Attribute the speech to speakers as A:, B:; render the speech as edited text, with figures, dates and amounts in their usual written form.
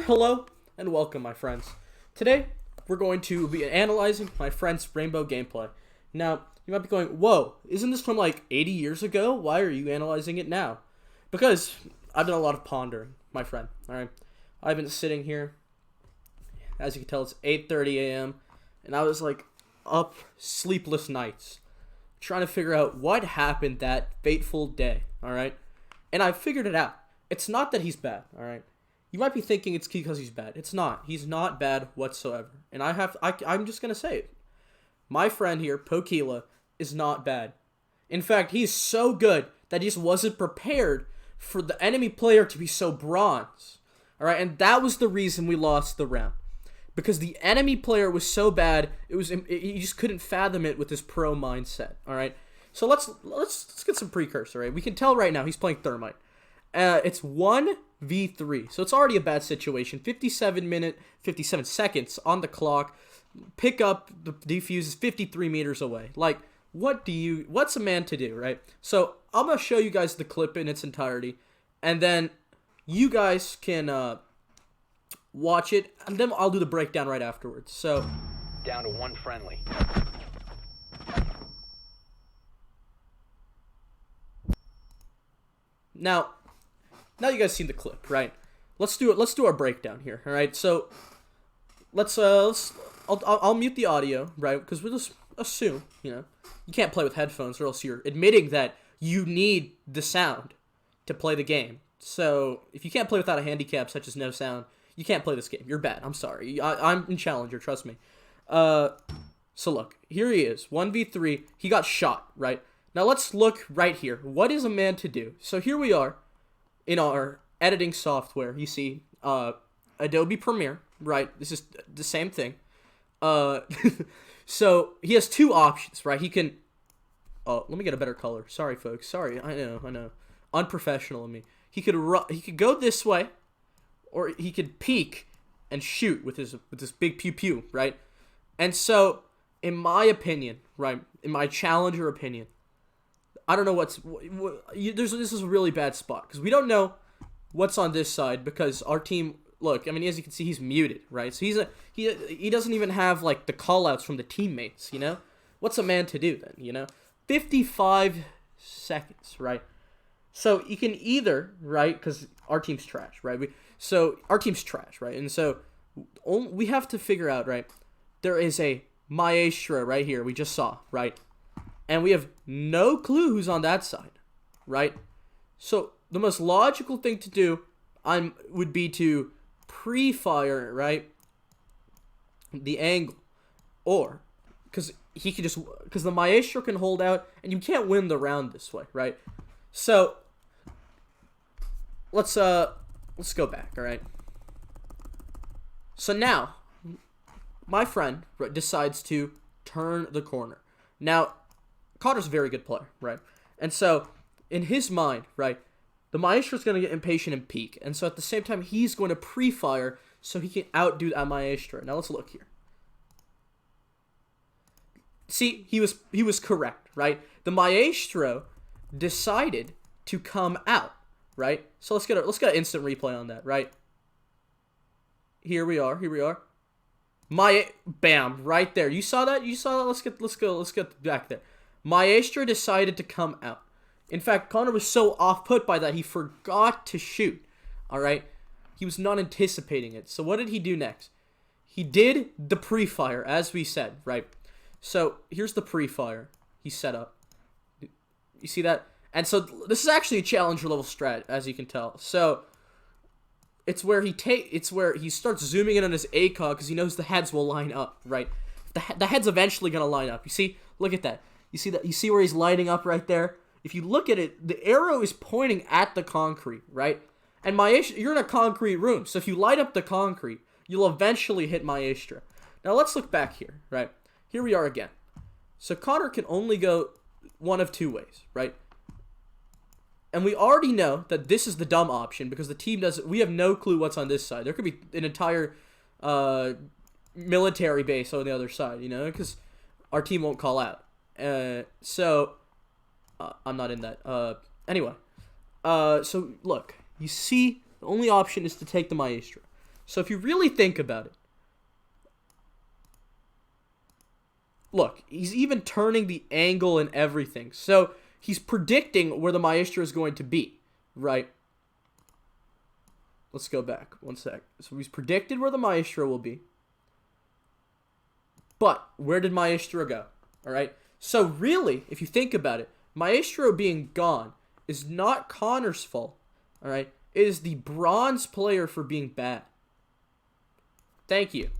A: Hello and welcome, my friends. Today, we're going to be analyzing my friend's Rainbow gameplay. Now, you might be going, whoa, isn't this from like 80 years ago? Why are you analyzing it now? Because I've done a lot of pondering, my friend, alright? I've been sitting here, as you can tell, it's 8:30 a.m., and I was like up sleepless nights, trying to figure out what happened that fateful day, alright? And I figured it out. It's not that he's bad, alright? You might be thinking it's because he's bad. It's not. He's not bad whatsoever. And I'm just going to say it. My friend here, Pokila, is not bad. In fact, he's so good that he just wasn't prepared for the enemy player to be so bronze. Alright, and that was the reason we lost the round. Because the enemy player was so bad, he just couldn't fathom it with his pro mindset. Alright, so let's get some precursor, right? We can tell right now he's playing Thermite. It's 1v3, so it's already a bad situation. 57 seconds on the clock. Pick up the defuse is 53 meters away. Like, what's a man to do, right? So I'm gonna show you guys the clip in its entirety, and then you guys can watch it, and then I'll do the breakdown right afterwards. So
B: down to one friendly.
A: Now you guys seen the clip, right? Let's do our breakdown here, all right? So I'll mute the audio, right? Because we'll just assume, you can't play with headphones, or else you're admitting that you need the sound to play the game. So if you can't play without a handicap such as no sound, you can't play this game. You're bad. I'm sorry. I'm in Challenger. Trust me. So look, here he is, 1v3. He got shot, right? Now let's look right here. What is a man to do? So here we are in our editing software. You see Adobe Premiere, right? This is the same thing. So he has two options, right? He can let me get a better color. Sorry, folks. Sorry. I know. Unprofessional of me. He could go this way, or he could peek and shoot with his big pew pew, right? And so, in my opinion, right, in my Challenger opinion, I don't know this is a really bad spot, because we don't know what's on this side, because our team, look, I mean, as you can see, he's muted, right? So he doesn't even have, like, the call-outs from the teammates, What's a man to do then, 55 seconds, right? So you can either, right, because our team's trash, right? Our team's trash, right? And so we have to figure out, right, there is a Maestro right here we just saw, right? And we have no clue who's on that side, right? So the most logical thing to do would be to pre-fire, right, the angle, or because the Maestro can hold out, and you can't win the round this way, right? So let's go back, all right? So now my friend decides to turn the corner. Now Connor's a very good player, right? And so, in his mind, right, the Maestro's going to get impatient and peek. And so, at the same time, he's going to pre-fire so he can outdo that Maestro. Now, let's look here. See, he was correct, right? The Maestro decided to come out, right? So, let's get an instant replay on that, right? Here we are. Bam, right there. You saw that? Let's get back there. Maestro decided to come out. In fact, Connor was so off-put by that, he forgot to shoot. Alright? He was not anticipating it. So what did he do next? He did the pre-fire, as we said, right? So here's the pre-fire he set up. You see that? And so this is actually a Challenger level strat, as you can tell. So it's where he starts zooming in on his ACOG because he knows the heads will line up, right? The head's eventually going to line up. You see? Look at that. You see that? You see where he's lighting up right there? If you look at it, the arrow is pointing at the concrete, right? And Maestro, you're in a concrete room, so if you light up the concrete, you'll eventually hit Maestro. Now let's look back here, right? Here we are again. So Connor can only go one of two ways, right? And we already know that this is the dumb option because the team we have no clue what's on this side. There could be an entire military base on the other side, because our team won't call out. I'm not in that. Anyway. So, look. You see, the only option is to take the Maestro. So if you really think about it, look, he's even turning the angle and everything. So he's predicting where the Maestro is going to be, right? Let's go back 1 sec. So he's predicted where the Maestro will be. But where did Maestro go? All right. So really, if you think about it, Maestro being gone is not Connor's fault. All right. It is the bronze player for being bad. Thank you.